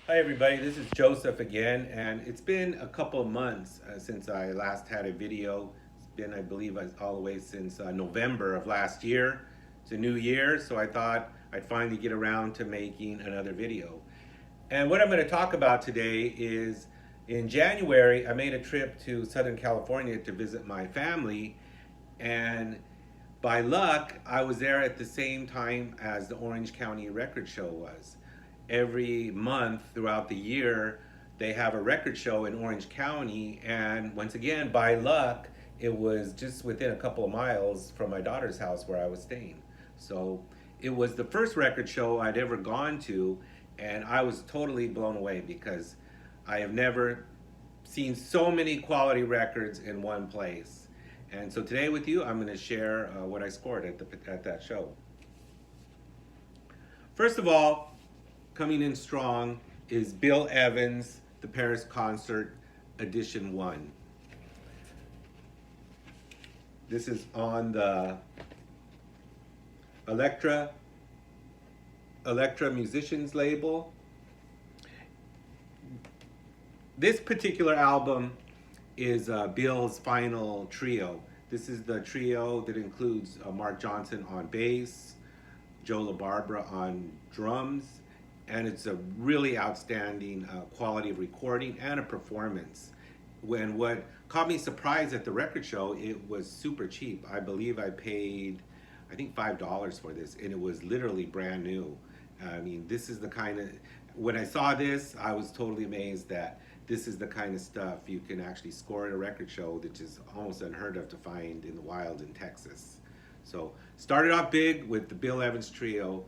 Hi everybody, this is Joseph again, and it's been a couple of months since I last had a video. It's been, I believe, all the way since November of last year. It's a new year, so I thought I'd finally get around to making another video. And what I'm going to talk about today is in January, I made a trip to Southern California to visit my family, and by luck, I was there at the same time as the Orange County Record Show was. Every month throughout the year, they have a record show in Orange County, and once again, by luck, it was just within a couple of miles from my daughter's house where I was staying. So it was the first record show I'd ever gone to, and I was totally blown away because I have never seen so many quality records in one place. And so today with you, I'm going to share what I scored at that show. First of all, coming in strong is Bill Evans, the Paris Concert Edition 1. This is on the Elektra Musicians label. This particular album is Bill's final trio. This is the trio that includes Mark Johnson on bass, Joe LaBarbera on drums, and it's a really outstanding quality of recording and a performance. When what caught me surprised at the record show, it was super cheap. I believe I paid, I think $5 for this, and it was literally brand new. I mean, this is the kind of, when I saw this, I was totally amazed that this is the kind of stuff you can actually score at a record show, which is almost unheard of to find in the wild in Texas. So started off big with the Bill Evans Trio,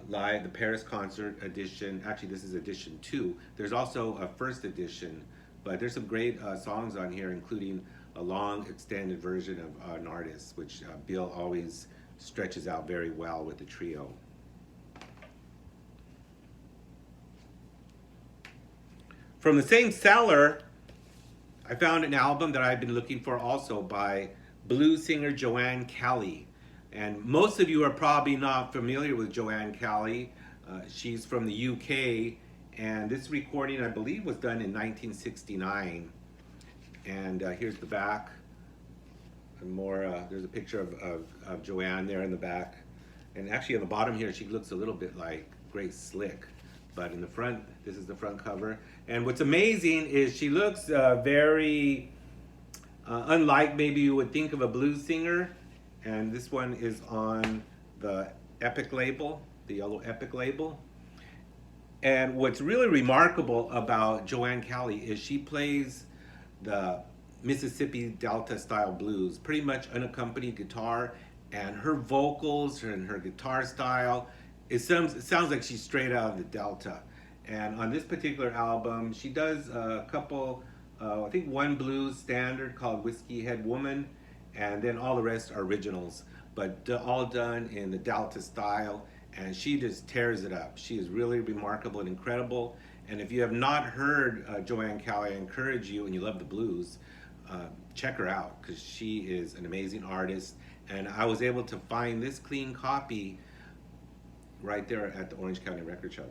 live, the Paris Concert Edition. Actually, this is Edition 2. There's also a first edition, but there's some great songs on here, including a long extended version of an artist, which Bill always stretches out very well with the trio. From the same seller, I found an album that I've been looking for also by blues singer Joanne Kelly. And most of you are probably not familiar with Joanne Kelly. She's from the UK, and this recording, I believe, was done in 1969. And here's the back. And more, there's a picture of Joanne there in the back. And actually on the bottom here, she looks a little bit like Grace Slick. But in the front, this is the front cover. And what's amazing is she looks very unlike maybe you would think of a blues singer. And this one is on the Epic label, the yellow Epic label. And what's really remarkable about Joanne Kelly is she plays the Mississippi Delta style blues, pretty much unaccompanied guitar, and her vocals and her guitar style, it sounds like she's straight out of the Delta. And on this particular album, she does a couple, I think one blues standard called Whiskey Head Woman, and then all the rest are originals, but all done in the Delta style, and she just tears it up. She is really remarkable and incredible, and if you have not heard Joanne Kelly, I encourage you, and you love the blues, check her out, because she is an amazing artist, and I was able to find this clean copy right there at the Orange County Record Show,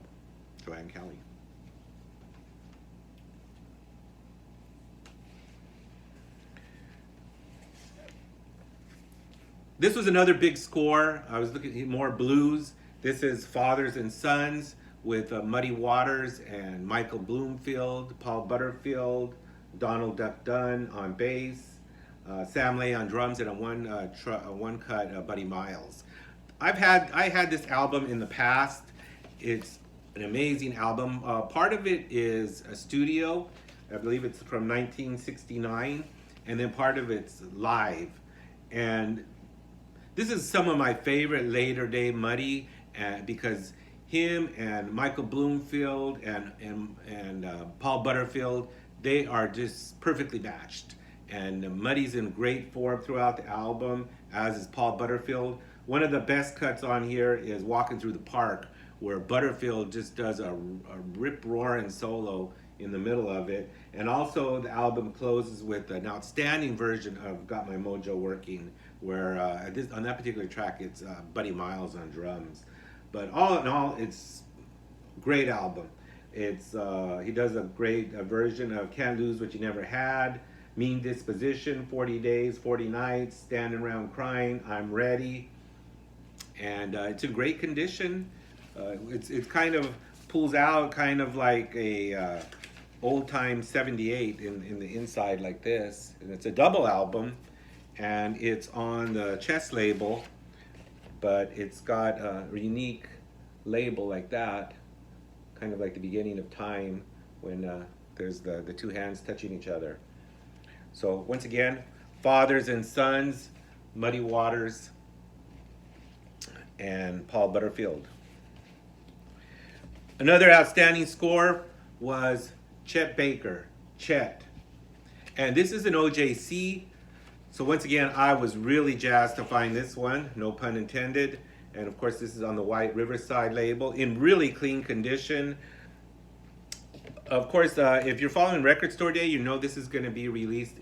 Joanne Kelly. This was another big score. I was looking at more blues. This is Fathers and Sons with Muddy Waters and Michael Bloomfield, Paul Butterfield, Donald Duck Dunn on bass, Sam Lay on drums, and a one cut Buddy Miles. I had this album in the past. It's an amazing album. Part of it is a studio. I believe it's from 1969, and then part of it's live. And this is some of my favorite later day Muddy, because him and Michael Bloomfield and Paul Butterfield, they are just perfectly matched. And Muddy's in great form throughout the album, as is Paul Butterfield. One of the best cuts on here is Walking Through the Park, where Butterfield just does a rip-roaring solo in the middle of it. And also the album closes with an outstanding version of Got My Mojo Working, where on that particular track it's Buddy Miles on drums. But all in all, it's a great album. It's he does a great version of Can't Lose What You Never Had, Mean Disposition, 40 Days, 40 Nights, Standing Around Crying, I'm Ready. And it's in great condition. It's kind of pulls out kind of like a old time 78 in the inside like this. And it's a double album, and it's on the chest label, but it's got a unique label like that, kind of like the beginning of time when there's the two hands touching each other. So once again, Fathers and Sons, Muddy Waters, and Paul Butterfield. Another outstanding score was Chet Baker, Chet. And this is an OJC. So once again, I was really jazzed to find this one, no pun intended. And of course, this is on the White Riverside label in really clean condition. Of course, if you're following Record Store Day, you know this is going to be released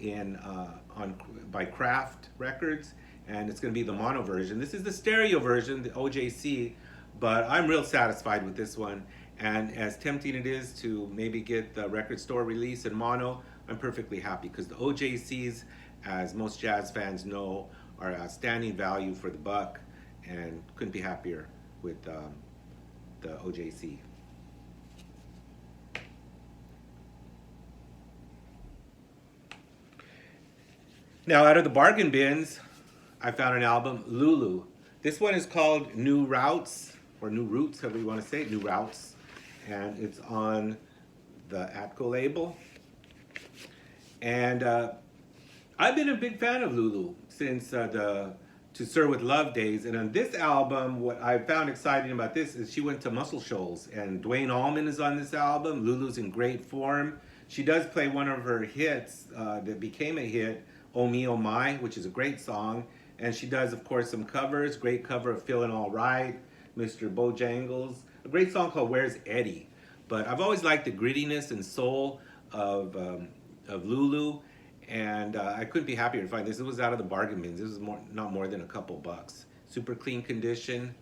by Kraft Records, and it's going to be the mono version. This is the stereo version, the OJC, but I'm real satisfied with this one. And as tempting it is to maybe get the Record Store release in mono, I'm perfectly happy because the OJCs, as most jazz fans know, are outstanding value for the buck, and couldn't be happier with the OJC. Now, out of the bargain bins, I found an album, Lulu. This one is called New Routes, or New Roots, however you want to say it, New Routes. And it's on the Atco label. And I've been a big fan of Lulu since the To Sir With Love days. And on this album, what I found exciting about this is she went to Muscle Shoals. And Duane Allman is on this album. Lulu's in great form. She does play one of her hits that became a hit, Oh Me, Oh My, which is a great song. And she does, of course, some covers. Great cover of Feeling All Right, Mr. Bojangles. A great song called Where's Eddie? But I've always liked the grittiness and soul of Lulu. And I couldn't be happier to find this. It was out of the bargain bins. This was not more than a couple bucks. Super clean condition,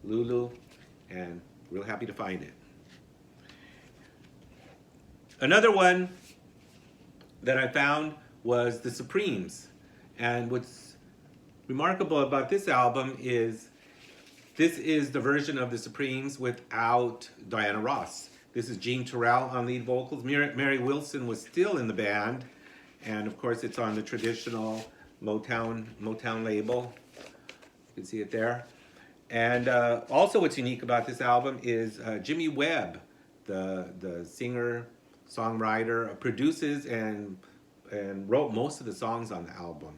Lulu, and real happy to find it. Another one that I found was the Supremes. And what's remarkable about this album is this is the version of the Supremes without Diana Ross. This is Jean Terrell on lead vocals. Mary Wilson was still in the band. And of course it's on the traditional Motown label. You can see it there. And also what's unique about this album is Jimmy Webb, the singer, songwriter, produces and wrote most of the songs on the album.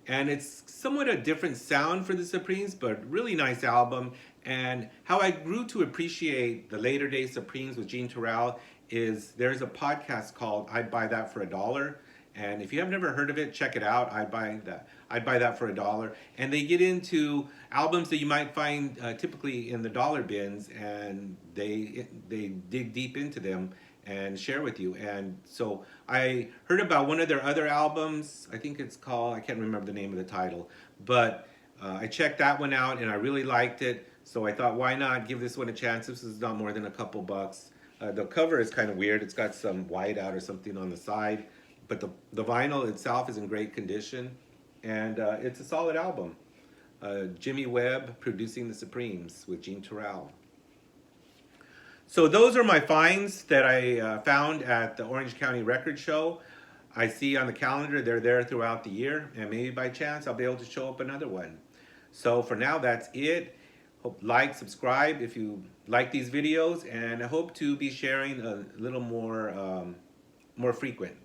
And it's somewhat a different sound for the Supremes, but really nice album. And how I grew to appreciate the later day Supremes with Jean Terrell is there's a podcast called I'd Buy That for $1. And if you have never heard of it, check it out. I'd buy that for $1. And they get into albums that you might find typically in the dollar bins, and they dig deep into them and share with you. And so I heard about one of their other albums. I think it's called, I can't remember the name of the title, but I checked that one out and I really liked it. So I thought, why not give this one a chance? This is not more than a couple bucks. The cover is kind of weird. It's got some white out or something on the side, but the vinyl itself is in great condition, and it's a solid album. Jimmy Webb producing the Supremes with Jean Terrell. So those are my finds that I found at the Orange County Record Show. I see on the calendar they're there throughout the year, and maybe by chance I'll be able to show up another one. So for now, that's it. Hope like, subscribe if you like these videos, and I hope to be sharing a little more frequent.